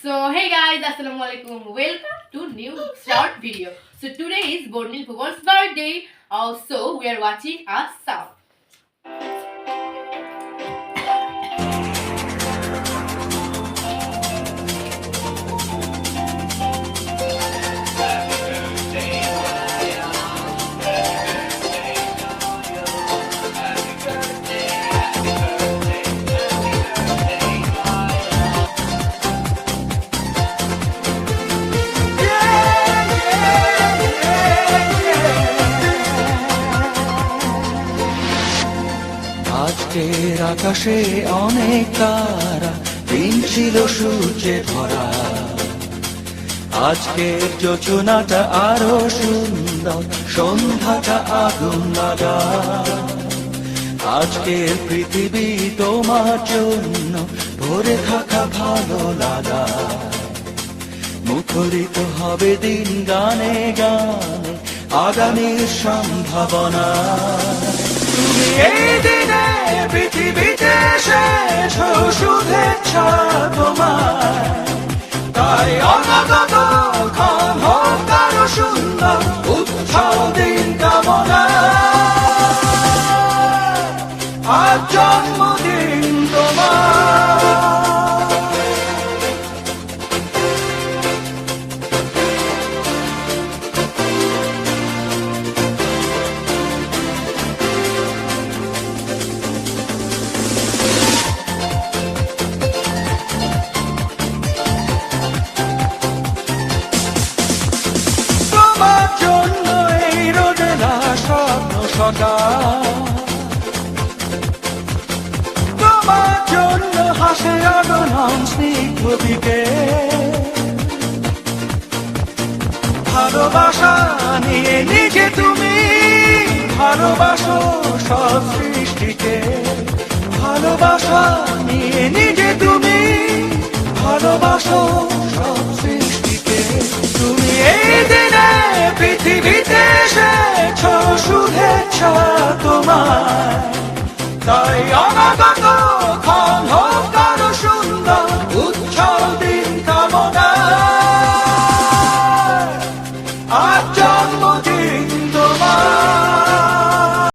So hey guys, assalamualaikum. Welcome to new short video. So today is Bornil Bhubal's birthday. Also we are watching a song. আজকের আকাশে অনেক তারা, দিন ছিল সূর্যে ভরা। আজকের যোজনাটা আরো সুন্দর, সন্ধ্যাটা আগুন লাগা। আজকের পৃথিবী তোমার জন্য ভরে থাকা ভালো লাগা। মুখরিত হবে দিন গানে গানে, আগামীর সম্ভাবনা। তুমি এই দিনে পৃথিবীতে শেষ শুভেচ্ছা তোমার, তাই অনাগত ক্ষণ হোক আরো সুন্দর, উৎসব দিন কামনা। আজ জন্মদিন তোমার। তোমার জন্য হাসে আগমন স্নিগ্ধ বিকেল। ভালোবাসা নিয়ে নিজে তুমি ভালোবাসো সব সৃষ্টিকে। ভালোবাসা নিয়ে নিজে তুমি ভালোবাসো সব সৃষ্টিকে। তুমি এই দিনে পৃথিবীতে এসেছ শুভেচ্ছা তোমার, তাই অনাগত